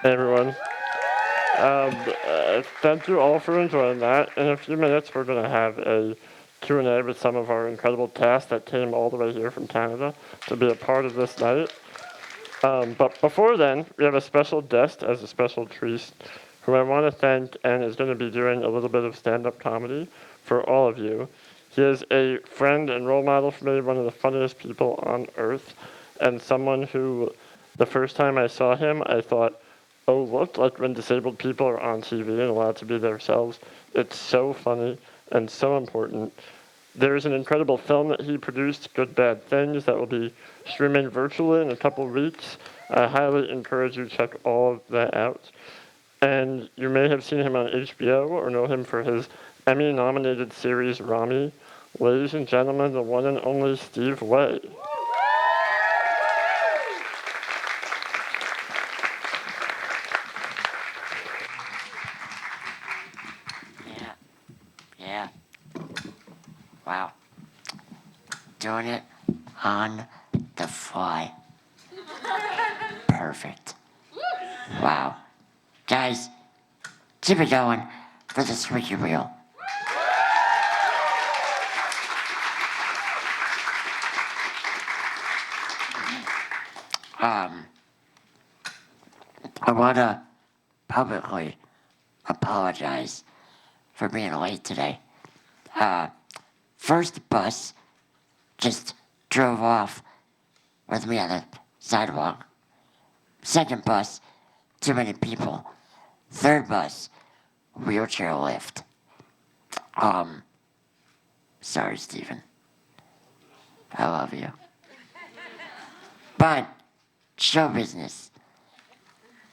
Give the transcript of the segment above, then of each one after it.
Hey everyone. Thank you all for enjoying that. In a few minutes, we're going to have a Q&A with some of our incredible cast that came all the way here from Canada to be a part of this night. But before then, we have a special guest as a special treat who I want to thank and is going to be doing a little bit of stand-up comedy for all of you. He is a friend and role model for me, one of the funniest people on earth, and someone who, the first time I saw him, I thought, oh, look, like when disabled people are on TV and allowed to be themselves. It's so funny and so important. There's an incredible film that he produced, Good Bad Things, that will be streaming virtually in a couple weeks. I highly encourage you to check all of that out. And you may have seen him on HBO or know him for his Emmy-nominated series Rami. Ladies and gentlemen, the one and only Steve Way. Yeah. Wow. Doing it on the fly. Perfect. Wow. Guys, keep it going for the Squeaky Wheel. I want to publicly apologize for being late today. First bus just drove off with me on the sidewalk. Second bus, too many people. Third bus, wheelchair lift. Sorry, Stephen. I love you. But, show business.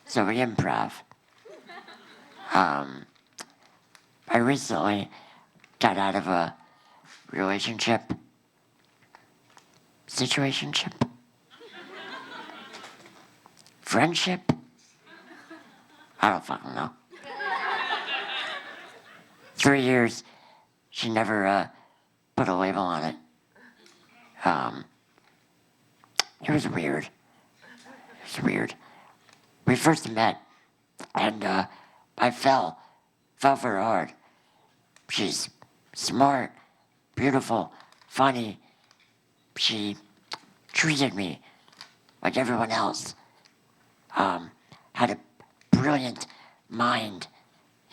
So we improv. I recently got out of a relationship. Situationship? Friendship? I don't fucking know. 3 years, she never put a label on it. It was weird. We first met, and I fell for her hard. She's smart, beautiful, funny. She treated me like everyone else. Had a brilliant mind,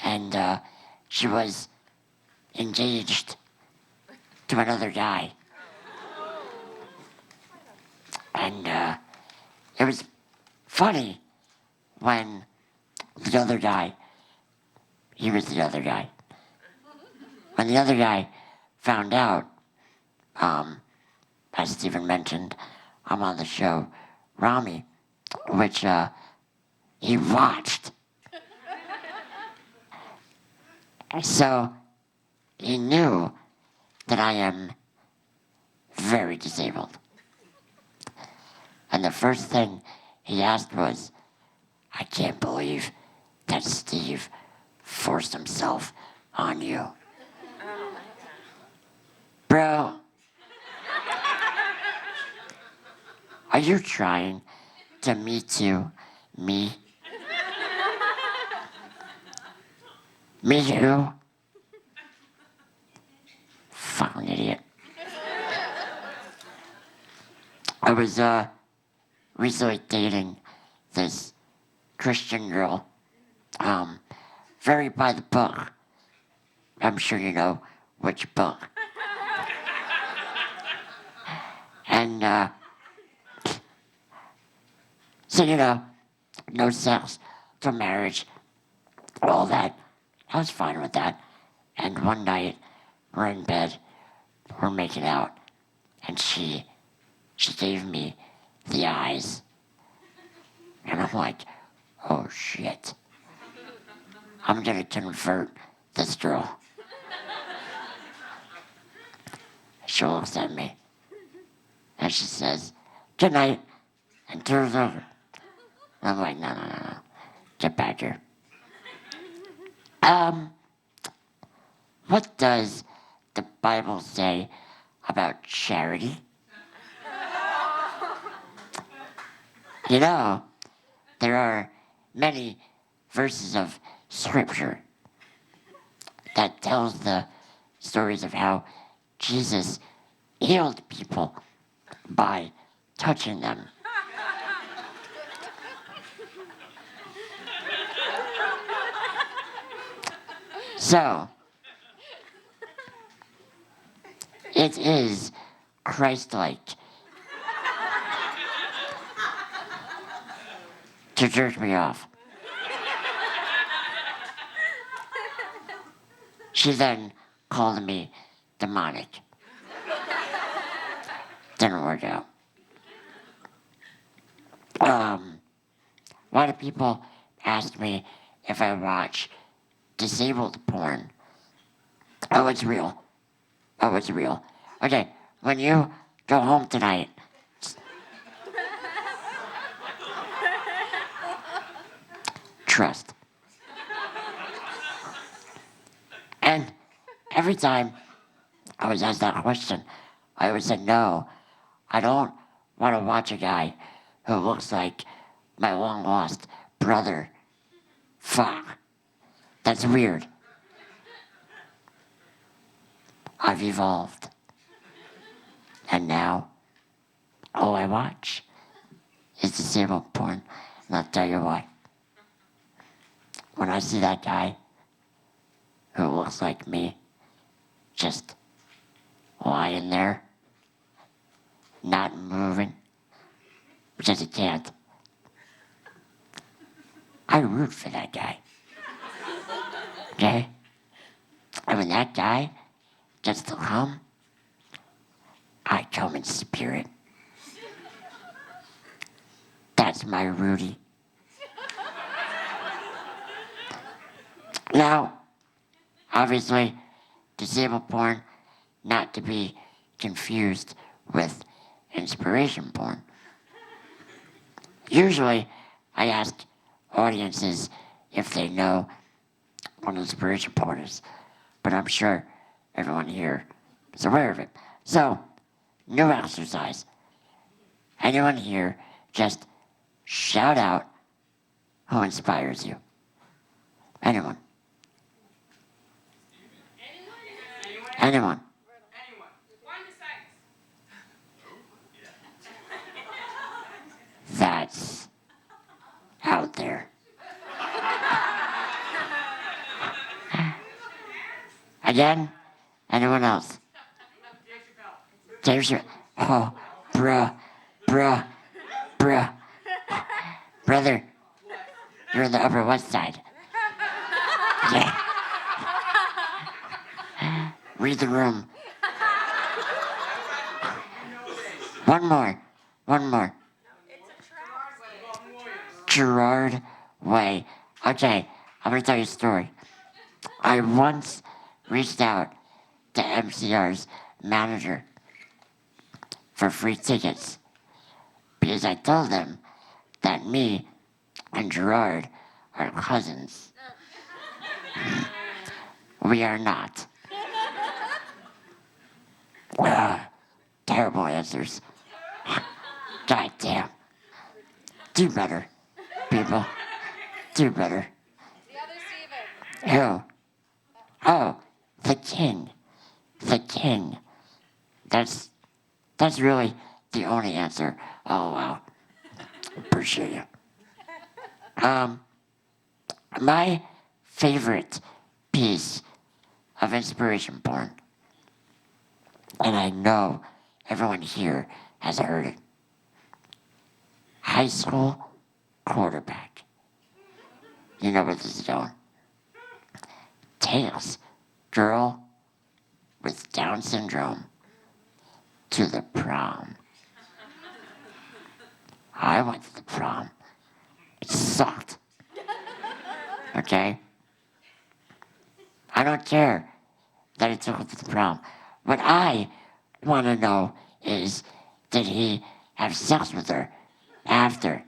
and she was engaged to another guy. And it was funny when the other guy, he was the other guy. When the other guy found out, as Stephen mentioned, I'm on the show Rami, which he watched. So he knew that I am very disabled. And the first thing he asked was, I can't believe that Steve forced himself on you. Bro, are you trying to Me Too me? Me who? Fucking idiot. I was recently dating this Christian girl. Very by the book. I'm sure you know which book. And so no sex till marriage, all that. I was fine with that. And one night, we're in bed, we're making out, and she gave me the eyes. And I'm like, oh shit. I'm gonna convert this girl. She looks at me, and she says, good night, and turns over. And I'm like, no. Get back here. What does the Bible say about charity? There are many verses of scripture that tells the stories of how Jesus healed people by touching them. So, it is Christ-like to jerk me off. She then called me demonic. Didn't work out. A lot of people ask me if I watch disabled porn. Oh, it's real. Oh, it's real. Okay, when you go home tonight, trust. And every time I was asked that question, I always said, no, I don't want to watch a guy who looks like my long-lost brother. Fuck. That's weird. I've evolved. And now, all I watch is disabled porn. And I'll tell you what. When I see that guy who looks like me just lying there, not moving, because he can't, I root for that guy. Okay? And when that guy gets to come, I come in spirit. That's my Rudy. Now, obviously, disabled porn, not to be confused with inspiration porn. Usually, I ask audiences if they know what inspiration porn is, but I'm sure everyone here is aware of it. So, new exercise. Anyone here, just shout out who inspires you. Anyone. Anyone. That's out there. Again? Anyone else? Dave Chappelle. Oh, bruh. Brother, you're in the Upper West Side. Yeah. Read the room. One more. Gerard Way. Okay, I'm gonna tell you a story. I once reached out to MCR's manager for free tickets because I told them that me and Gerard are cousins. We are not. Terrible answers. God damn. Do better, people. Do better. The other Sivert. Who? Oh, the king. The king. That's really the only answer. Oh, wow. Appreciate you. My favorite piece of inspiration porn, and I know everyone here has heard it. High school quarterback. You know where this is going. Takes girl with Down syndrome to the prom. I went to the prom. It sucked. Okay? I don't care that he took her to the prom. What I want to know is, did he have sex with her after?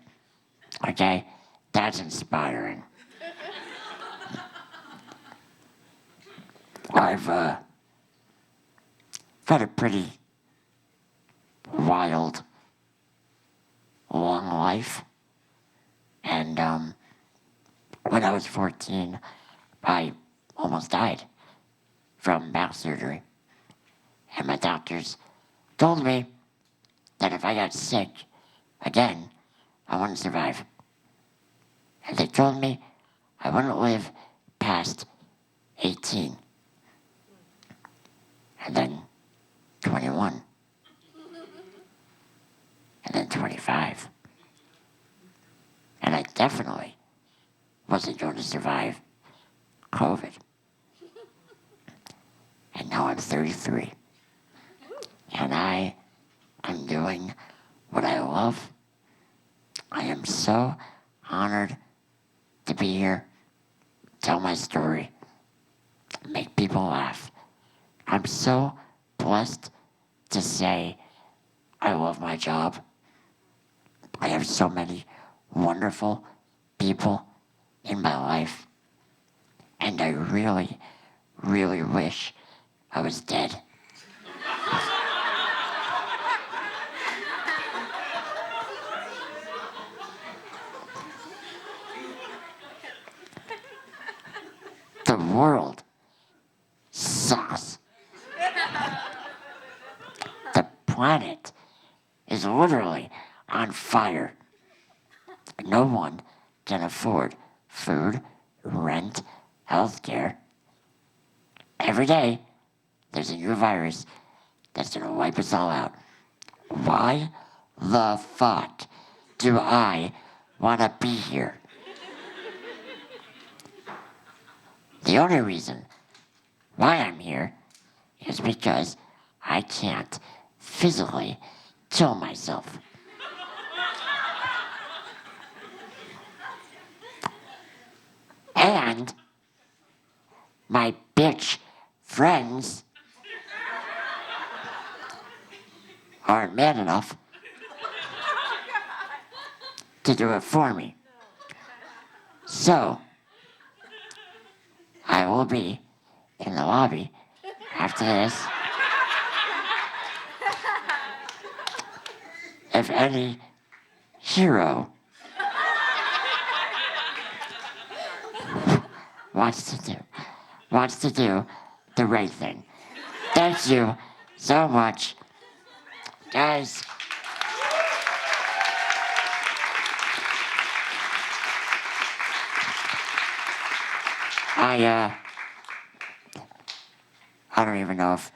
Okay? That's inspiring. I've had a pretty wild, long life. And when I was 14, I almost died from back surgery. And my doctors told me that if I got sick again, I wouldn't survive. And they told me I wouldn't live past 18. And then 21. And then 25. And I definitely wasn't going to survive COVID. And now I'm 33. And I am doing what I love. I am so honored to be here, tell my story, make people laugh. I'm so blessed to say I love my job. I have so many wonderful people in my life. And I really, really wish I was dead. The world sucks. The planet is literally on fire. No one can afford food, rent, healthcare. Every day, there's a new virus that's gonna wipe us all out. Why the fuck do I wanna be here? The only reason why I'm here is because I can't physically kill myself. And my bitch friends aren't man enough to do it for me. So, I will be in the lobby after this. If any hero wants to do the right thing. Thank you so much, guys. I don't even know if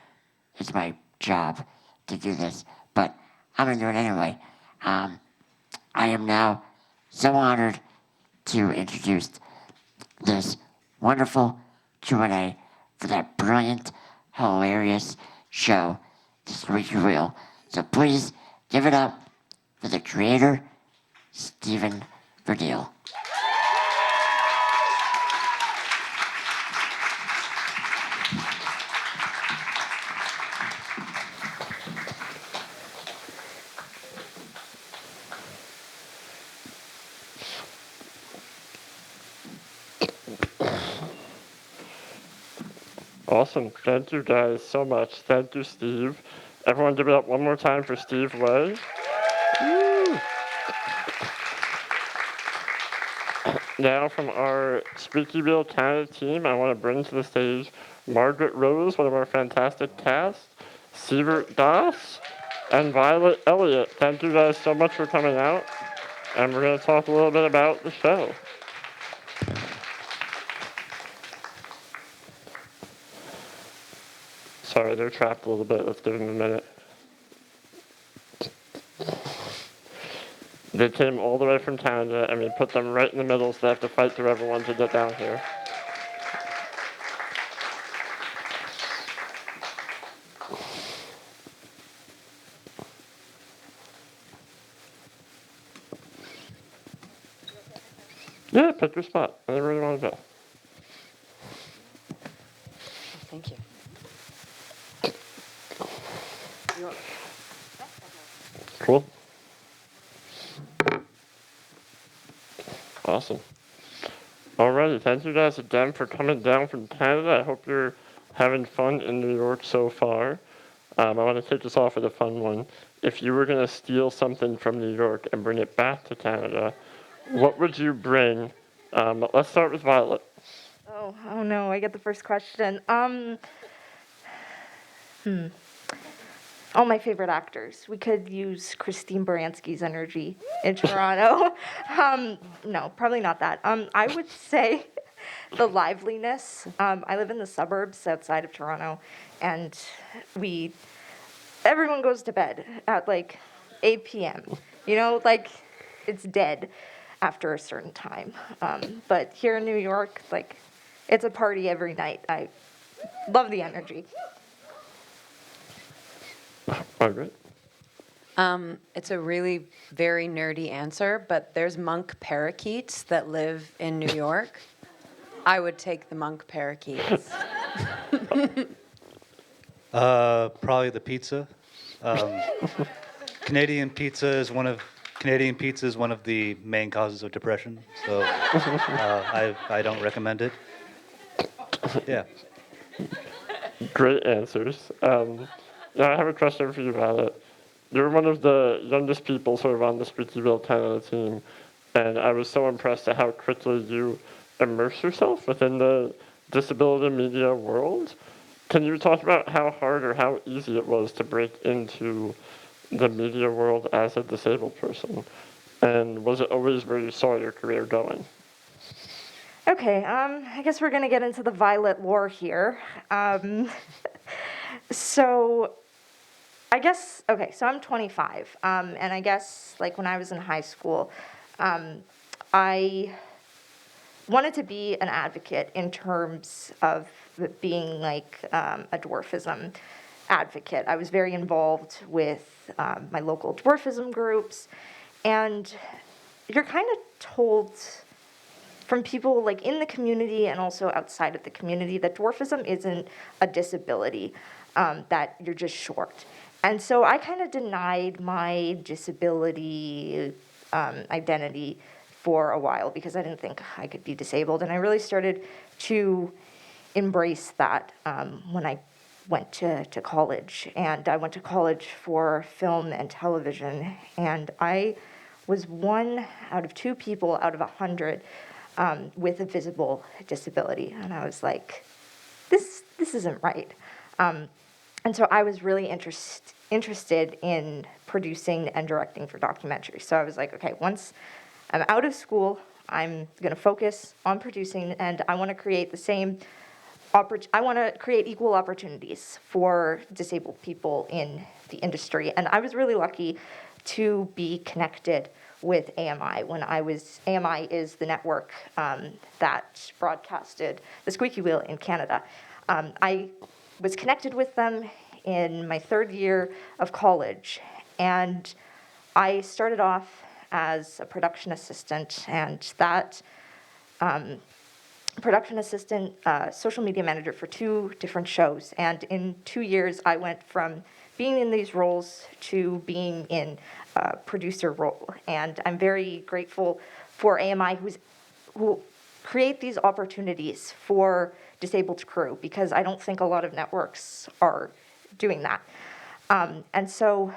it's my job to do this, but I'm gonna do it anyway. I am now so honored to introduce this wonderful Q&A for that brilliant, hilarious show, The Squeaky Wheel. So please give it up for the creator, Stephen Verdile. Awesome. Thank you guys so much. Thank you, Steve. Everyone give it up one more time for Steve Way. Woo! Now from our Squeaky Wheel Canada team, I want to bring to the stage Margaret Rose, one of our fantastic cast, Sivert Das, and Violet Elliot. Thank you guys so much for coming out. And we're going to talk a little bit about the show. Sorry, they're trapped a little bit. Let's give them a minute. They came all the way from Canada, and we put them right in the middle, so they have to fight through everyone to get down here. Yeah, pick your spot. Wherever you want to go. Thank you. Cool. Awesome. Alrighty, thank you guys again for coming down from Canada. I hope you're having fun in New York so far. I want to take this off with a fun one. If you were going to steal something from New York and bring it back to Canada, what would you bring Let's start with Violet. Oh no, I get the first question. All my favorite actors. We could use Christine Baranski's energy in Toronto. No, probably not that. I would say the liveliness. I live in the suburbs outside of Toronto, and everyone goes to bed at like 8 p.m. You know, like it's dead after a certain time. But here in New York, like it's a party every night. I love the energy. Margaret. It's a really very nerdy answer, but there's monk parakeets that live in New York. I would take the monk parakeets. Probably the pizza. Canadian pizza is one of the main causes of depression, so I don't recommend it. Yeah. Great answers. Now I have a question for you, Violet. You're one of the youngest people sort of on the Squeaky Wheel Canada team, and I was so impressed at how quickly you immerse yourself within the disability media world. Can you talk about how hard or how easy it was to break into the media world as a disabled person? And was it always where you saw your career going? Okay, I guess we're gonna get into the Violet lore here. So I'm 25, and I guess like when I was in high school, I wanted to be an advocate in terms of being like a dwarfism advocate. I was very involved with my local dwarfism groups, and you're kind of told from people like in the community and also outside of the community that dwarfism isn't a disability, that you're just short. And so I kind of denied my disability identity for a while because I didn't think I could be disabled. And I really started to embrace that when I went to college. And I went to college for film and television. And I was one out of 2 people out of 100 with a visible disability. And I was like, this isn't right. And so I was really interested in producing and directing for documentaries. So I was like, okay, once I'm out of school, I'm going to focus on producing, and I want to create equal opportunities for disabled people in the industry. And I was really lucky to be connected with AMI. AMI is the network that broadcasted the Squeaky Wheel in Canada. I was connected with them in my 3rd year of college, and I started off as a production assistant, and that production assistant, social media manager for 2 different shows. And in 2 years, I went from being in these roles to being in a producer role. And I'm very grateful for AMI who create these opportunities for disabled crew, because I don't think a lot of networks are doing that. And so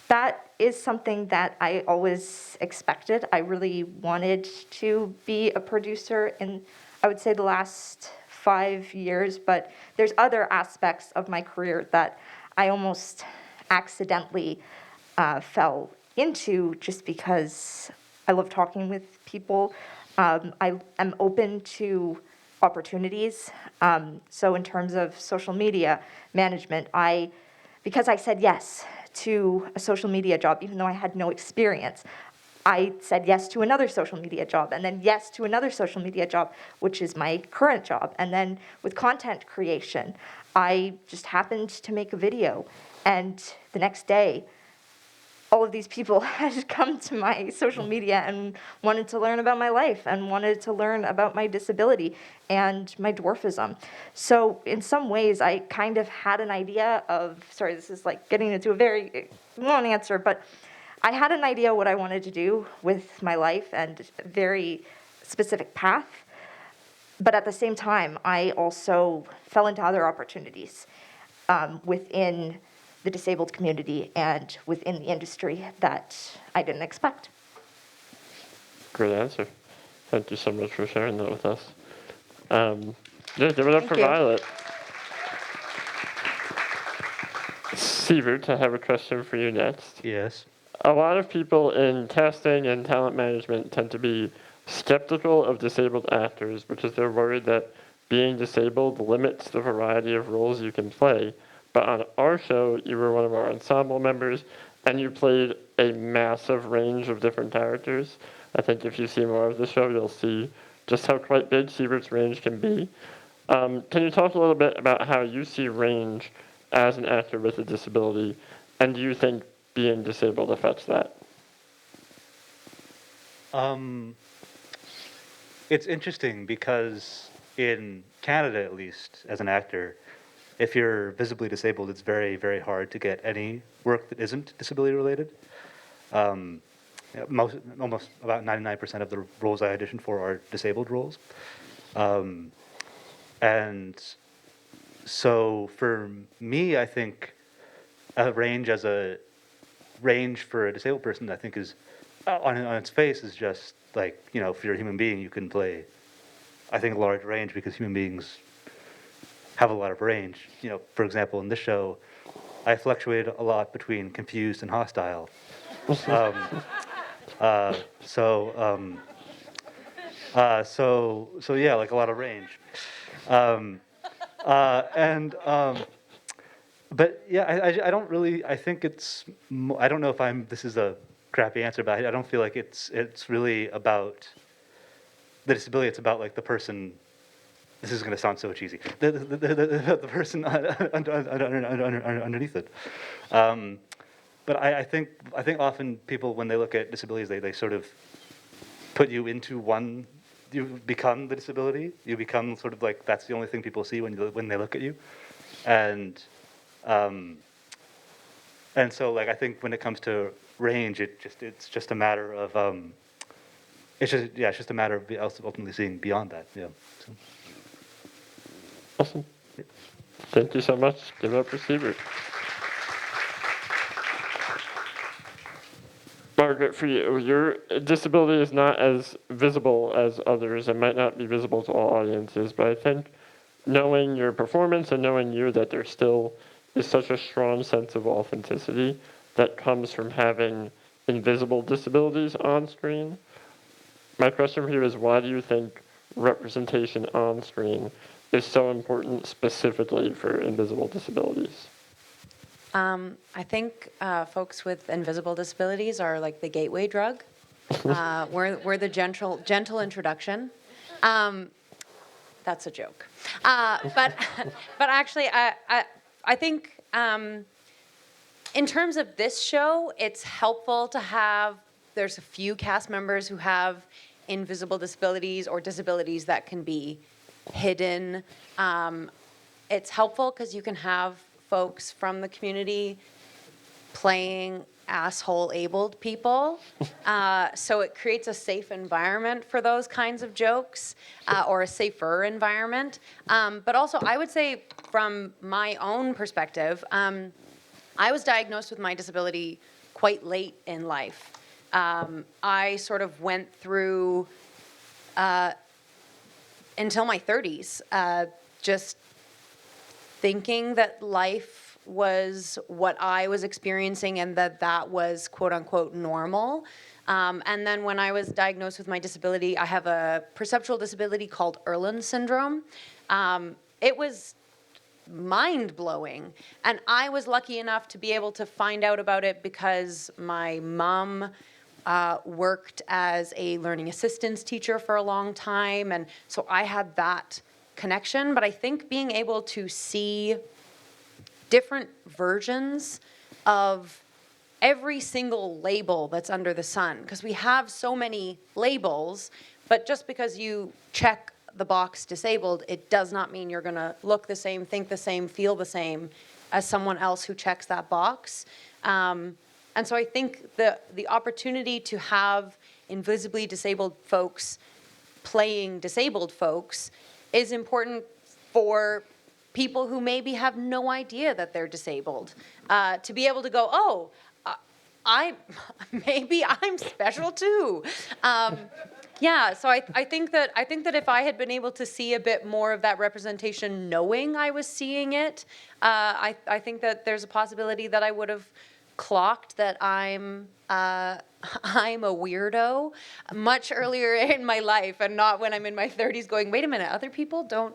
that is something that I always expected. I really wanted to be a producer in, I would say, the last 5 years, but there's other aspects of my career that I almost accidentally fell into just because I love talking with people. I am open to opportunities. So in terms of social media management, because I said yes to a social media job, even though I had no experience, I said yes to another social media job, and then yes to another social media job, which is my current job. And then with content creation, I just happened to make a video, and the next day, all of these people had come to my social media and wanted to learn about my life and wanted to learn about my disability and my dwarfism. So in some ways, I kind of had an idea of, sorry, this is like getting into a very long answer, but I had an idea what I wanted to do with my life and a very specific path. But at the same time, I also fell into other opportunities within the disabled community and within the industry that I didn't expect. Great answer. Thank you so much for sharing that with us. Yeah, give it up Thank for you. Violet. Sivert, I have a question for you next. Yes. A lot of people in casting and talent management tend to be skeptical of disabled actors because they're worried that being disabled limits the variety of roles you can play. But on our show, you were one of our ensemble members, and you played a massive range of different characters. I think if you see more of the show, you'll see just how quite big Sievert's range can be. Can you talk a little bit about how you see range as an actor with a disability, and do you think being disabled affects that? It's interesting because in Canada, at least, as an actor, if you're visibly disabled, it's very, very hard to get any work that isn't disability related. Almost about 99% of the roles I audition for are disabled roles. And so for me, I think a range for a disabled person, I think is on its face is just like, if you're a human being, you can play, I think, a large range because human beings have a lot of range. For example, in this show, I fluctuate a lot between confused and hostile. um, so yeah, like a lot of range. But yeah, I don't really, I think I don't know if this is a crappy answer, but I don't feel like it's really about the disability. It's about like the person. This is going to sound so cheesy. The person underneath it. But I think often people, when they look at disabilities, they sort of put you into one. You become the disability. You become sort of like that's the only thing people see when they look at you, and so like I think when it comes to range, it's just a matter of it's just a matter of ultimately seeing beyond that. Yeah. So. Awesome. Thank you so much. Give it up for Sivert. Margaret, for you, your disability is not as visible as others. It might not be visible to all audiences, but I think knowing your performance and knowing you, that there still is such a strong sense of authenticity that comes from having invisible disabilities on screen. My question for you is, why do you think representation on screen is so important specifically for invisible disabilities? I think folks with invisible disabilities are like the gateway drug. We're the gentle introduction. That's a joke. But actually, I think in terms of this show, it's helpful to have. There's a few cast members who have invisible disabilities or disabilities that can be hidden. It's helpful because you can have folks from the community playing asshole-abled people. So it creates a safe environment for those kinds of jokes, or a safer environment. But also, I would say from my own perspective, I was diagnosed with my disability quite late in life. I sort of went through, until my 30s, just thinking that life was what I was experiencing and that was quote unquote normal. And then when I was diagnosed with my disability, I have a perceptual disability called Erland syndrome. It was mind-blowing. And I was lucky enough to be able to find out about it because my mom worked as a learning assistance teacher for a long time. And so I had that connection, but I think being able to see different versions of every single label that's under the sun, because we have so many labels, but just because you check the box disabled, it does not mean you're going to look the same, think the same, feel the same as someone else who checks that box. And so I think the opportunity to have invisibly disabled folks playing disabled folks is important for people who maybe have no idea that they're disabled, to be able to go, oh, maybe I'm special too. Yeah, so I think that if I had been able to see a bit more of that representation, knowing I was seeing it, I think that there's a possibility that I would have clocked that I'm I'm a weirdo much earlier in my life, and not when I'm in my 30s, going, wait a minute, other people don't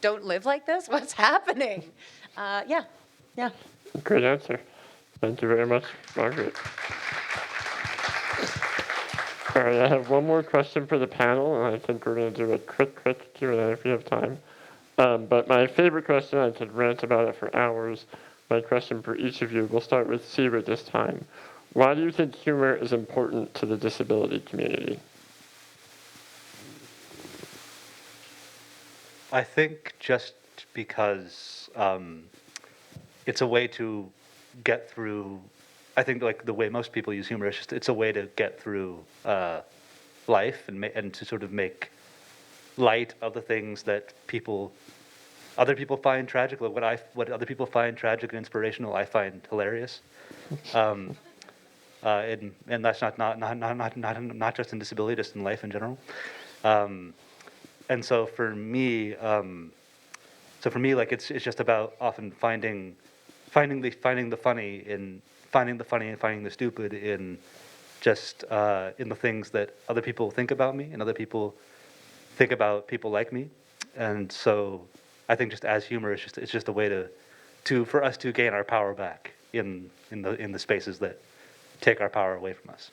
live like this. What's happening? Yeah. Great answer. Thank you very much, Margaret. All right, I have one more question for the panel, and I think we're going to do a quick Q&A if we have time. But my favorite question, I could rant about it for hours. My question for each of you, we'll start with Sivert this time. Why do you think humor is important to the disability community? I think just because it's a way to get through. I think like the way most people use humor is just it's a way to get through life and to sort of make light of the things that other people find tragic. Like what other people find tragic and inspirational, I find hilarious. And that's not just in disability, just in life in general. And so for me, like it's just about often finding the funny and finding the stupid in just in the things that other people think about me and other people think about people like me. And so I think just as humor, it's just a way for us to gain our power back in the spaces that take our power away from us.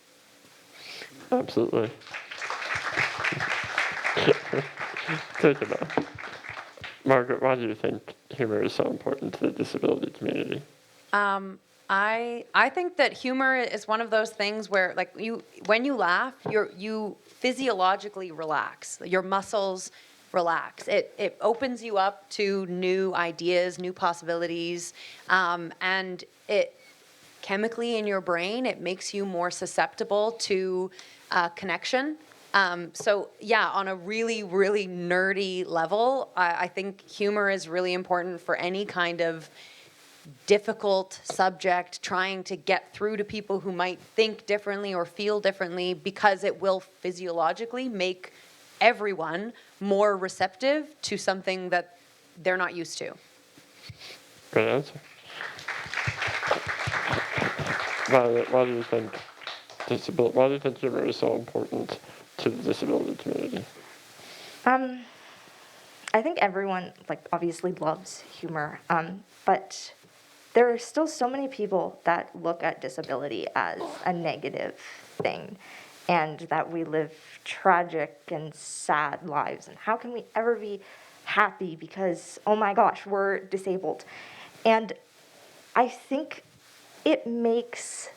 Absolutely. Take it off. Margaret, why do you think humor is so important to the disability community? I think that humor is one of those things where, like, when you laugh, you physiologically relax. Your muscles relax. It opens you up to new ideas, new possibilities, and it chemically in your brain, it makes you more susceptible to connection. So yeah, on a really, really nerdy level, I think humor is really important for any kind of difficult subject, trying to get through to people who might think differently or feel differently, because it will physiologically make everyone more receptive to something that they're not used to. Great answer. Why do you think humor is so important to the disability community? I think everyone, like, obviously loves humor, but there are still so many people that look at disability as a negative thing, and that we live tragic and sad lives, and how can we ever be happy because, oh my gosh, we're disabled. And I think it makes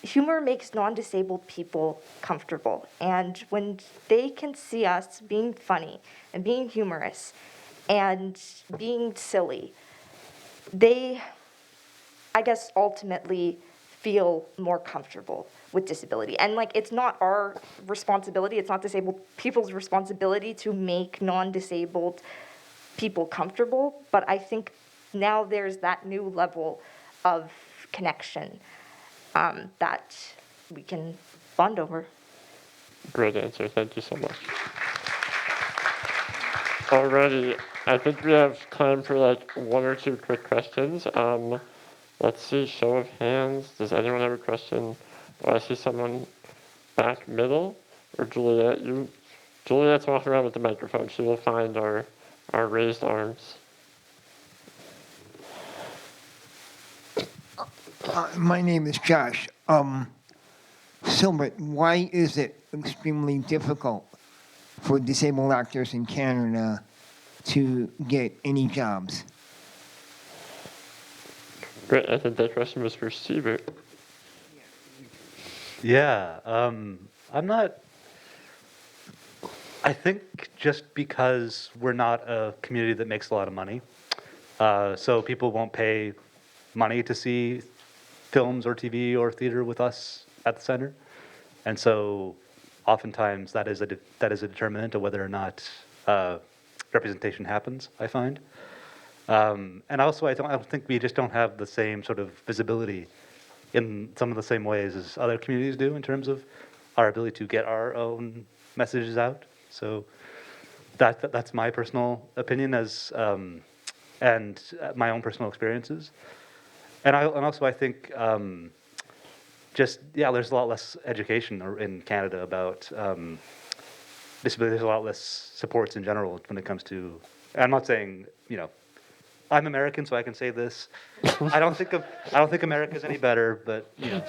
humor makes non-disabled people comfortable. And when they can see us being funny and being humorous and being silly, they, I guess, ultimately feel more comfortable with disability. And like, it's not our responsibility, it's not disabled people's responsibility to make non-disabled people comfortable, but I think now there's that new level of connection that we can bond over. Great answer. Thank you so much. Alrighty, I think we have time for like one or two quick questions. Let's see, show of hands. Does anyone have a question? Oh, I see someone back middle. Or Juliet. Juliet's walking around with the microphone. She will find our raised arms. My name is Josh. Sivert, why is it extremely difficult for disabled actors in Canada to get any jobs? Great, I think that question was for Sivert. Yeah, I think just because we're not a community that makes a lot of money, so people won't pay money to see films or TV or theater with us at the center, and so oftentimes that is a determinant of whether or not representation happens, I find. And also, I don't think we just don't have the same sort of visibility in some of the same ways as other communities do in terms of our ability to get our own messages out. So that's my personal opinion and my own personal experiences. And also I think there's a lot less education in Canada about disability. There's a lot less supports in general when it comes to. I'm not saying I'm American, so I can say this. I don't think America's any better, but yeah.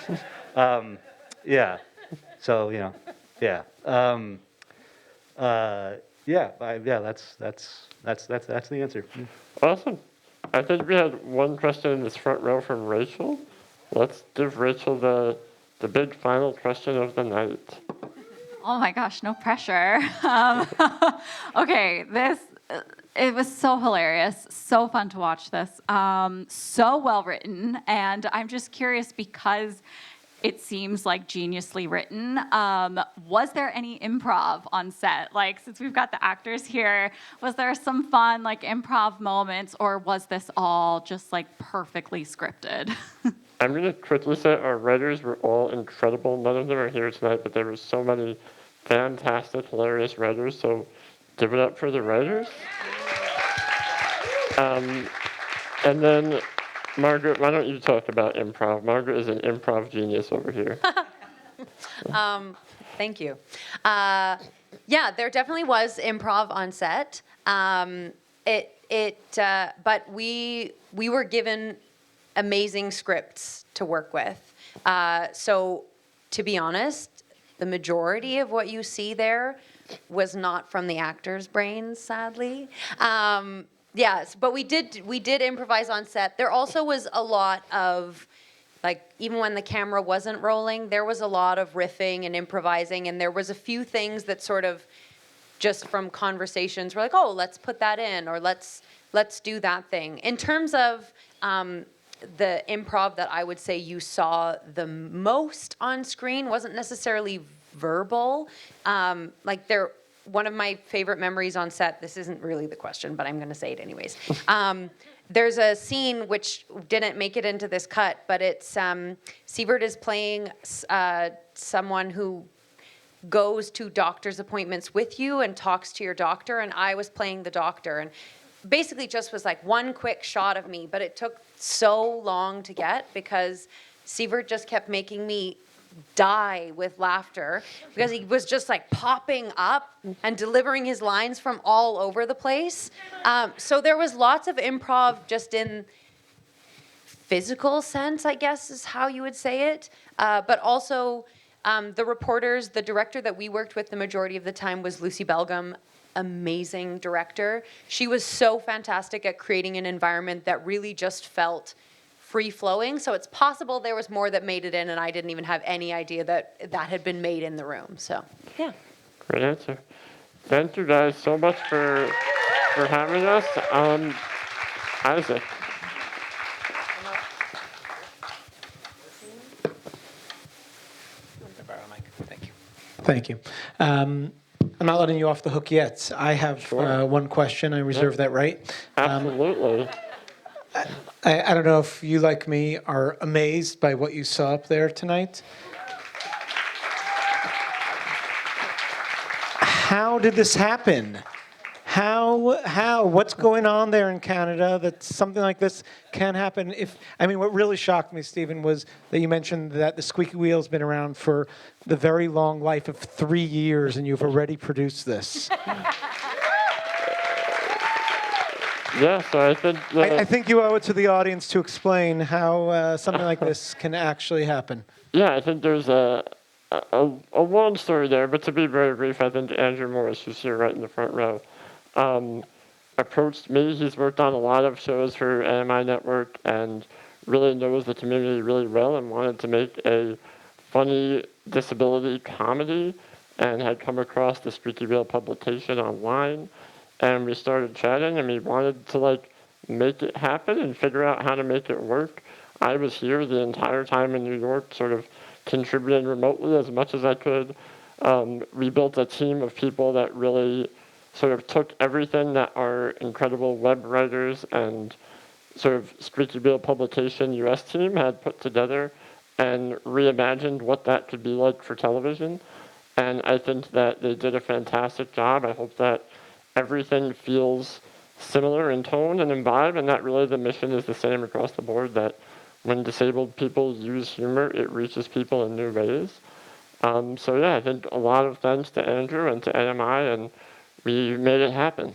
So yeah. That's the answer. Awesome. I think we had one question in this front row from Rachel. Let's give Rachel the big final question of the night. Oh my gosh, no pressure. Okay, it was so hilarious, so fun to watch this, so well written, and I'm just curious because it seems like geniusly written. Was there any improv on set? Like, since we've got the actors here, was there some fun like improv moments, or was this all just like perfectly scripted? I'm going to quickly say our writers were all incredible. None of them are here tonight, but there were so many fantastic, hilarious writers. So give it up for the writers. And then, Margaret, why don't you talk about improv? Margaret is an improv genius over here. Thank you. Yeah, there definitely was improv on set. But we were given amazing scripts to work with. So, to be honest, the majority of what you see there was not from the actors' brains, sadly. Yes, but we did improvise on set. There also was a lot of, like, even when the camera wasn't rolling, there was a lot of riffing and improvising, and there was a few things that sort of just from conversations were like, oh, let's put that in, or let's do that thing. In terms of the improv that I would say you saw the most on screen wasn't necessarily verbal. One of my favorite memories on set, this isn't really the question, but I'm going to say it anyways. There's a scene which didn't make it into this cut, but it's Sivert is playing someone who goes to doctor's appointments with you and talks to your doctor, and I was playing the doctor, and basically just was like one quick shot of me, but it took so long to get because Sivert just kept making me die with laughter because he was just like popping up and delivering his lines from all over the place. So there was lots of improv just in physical sense, I guess is how you would say it. But also the reporters, the director that we worked with the majority of the time was Lucy Belgum, amazing director. She was so fantastic at creating an environment that really just felt free-flowing, so it's possible there was more that made it in and I didn't even have any idea that had been made in the room, so yeah. Great answer. Thank you guys so much for having us. Isaac. Thank you. I'm not letting you off the hook yet. I have one question. I reserve that right. Absolutely. I don't know if you, like me, are amazed by what you saw up there tonight. How did this happen? What's going on there in Canada that something like this can happen? What really shocked me, Stephen, was that you mentioned that the Squeaky Wheel's been around for the very long life of 3 years and you've already produced this. Yeah, so I think... I think you owe it to the audience to explain how something like this can actually happen. Yeah, I think there's a long story there, but to be very brief, I think Andrew Morris, who's here right in the front row, approached me. He's worked on a lot of shows for AMI Network and really knows the community really well and wanted to make a funny disability comedy and had come across the Squeaky Wheel publication online. And we started chatting, and we wanted to make it happen and figure out how to make it work. I was here the entire time in New York, sort of contributing remotely as much as I could. We built a team of people that really sort of took everything that our incredible web writers and sort of Squeaky Wheel publication US team had put together and reimagined what that could be like for television. And I think that they did a fantastic job. I hope that everything feels similar in tone and in vibe, and that really the mission is the same across the board, that when disabled people use humor, it reaches people in new ways. So yeah, I think a lot of thanks to Andrew and to AMI, and we made it happen.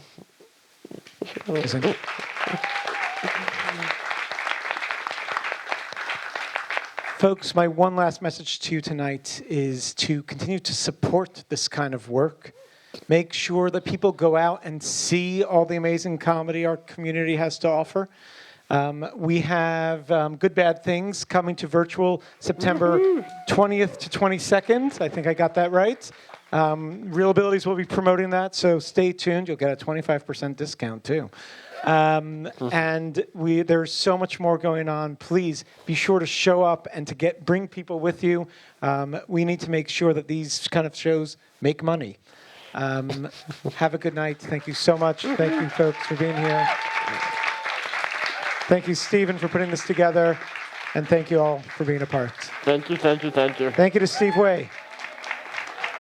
Folks, my one last message to you tonight is to continue to support this kind of work. Make sure that people go out and see all the amazing comedy our community has to offer. We have Good Bad Things coming to virtual September 20th to 22nd. I think I got that right. Real Abilities will be promoting that, so stay tuned. You'll get a 25% discount, too. And there's so much more going on. Please be sure to show up and to bring people with you. We need to make sure that these kind of shows make money. Have a good night. Thank you so much. Thank you, folks, for being here. Thank you, Stephen, for putting this together. And thank you all for being a part. Thank you, thank you, thank you. Thank you to Steve Way.